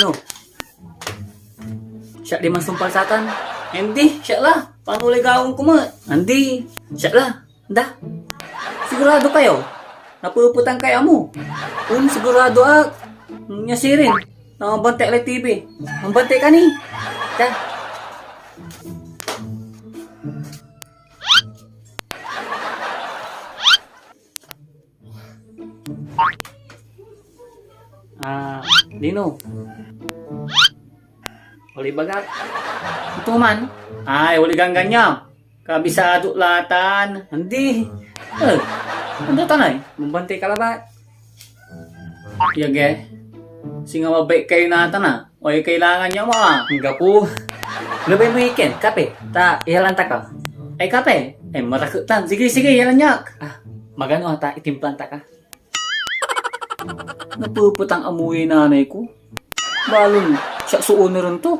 Lino. Siya di man sumpal satan. Hindi, siya lah. Paano ligawang kuma? Hindi, siya lah. Da. Sigurado kayo. Napuputang kaya mo. Kung sigurado nya sirin. Nakabante alay TV. Mambante ka ni. Da. Lino. Uli bagat. Ito man. Ay, uli ganyan. Kabisado latan. Hindi. Ano tanay? Mambantay ka labat. Yage. Singa mabay kayo natan O kailangan niya mo Hangga po. Labay mo ikin. Kape. Ihalanta ka. Ay kape. Marakutan. Sige, ihalan niya. Magano ata itimplanta ka. Napuputang amuy nanay ko. Balon, siya suon na rin to.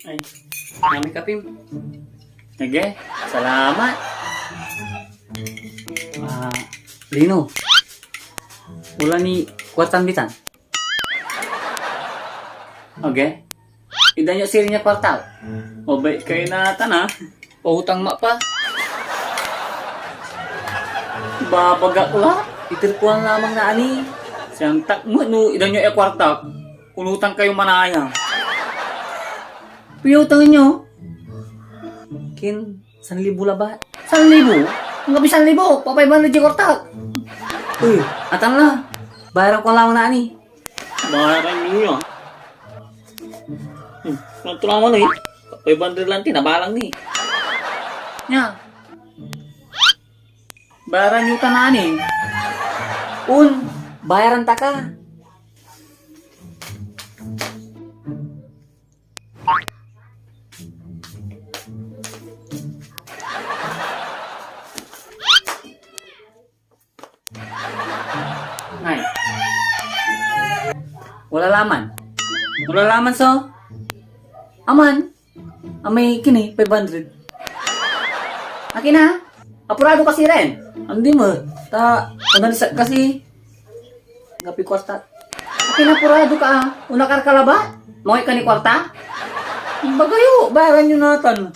Ay, nami kapim. Nage, salamat. Lino, wala ni kwartan bitan. Okay. Idan niya siri niya kwartal. Mabay kayo na Pautang ma pa. Babagak lah. Itirpuan lamang na ani. Siyang takmo no idan nyo kwarta. Kunutang kayo manaya. Piyutang nyo. Kin, 1,000 labat. 1,000? Ang gabi 1,000. Papay ba na di kwarta? Uy, atan lah. Bayaran ko lamang na ani. Bayaran nyo yan. Ito naman Papay ba lang tinabalang ni. Nya. Bayaran yung kananin. Bayaran ta ka. Ay. Wala laman. Wala laman so. Aman. Amay kini 500. Akin na. Apurado kasi rin. Hindi mo. Unalisat kasi. Gapi kwarta. Apurado ka Una karkalaba? Maway ka ni kwarta? Bagayo. Bayaran nyo natin.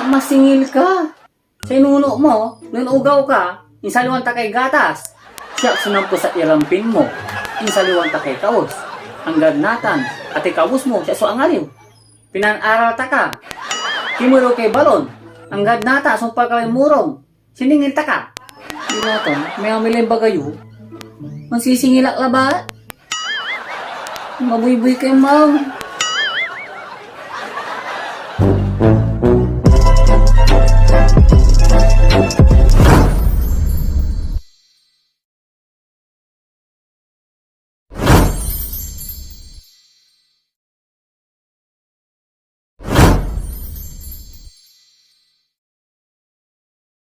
Masingil ka. Sa inuno mo. Nung ugaw ka. Insaliwan ta kay gatas. Siya sunampo sa irampin mo. Insaliwan ta kay kaos. Hanggang natan. At ikawos mo. Siya so angaliw. Pinan-aral ta ka. Kimuro kay balon. Hanggang nata, sumpal ka rin murong. Siningil ta ka. Di natin, may amilay bagayo. Mansisingilak labat. Mabuy-buy kayo, ma'am.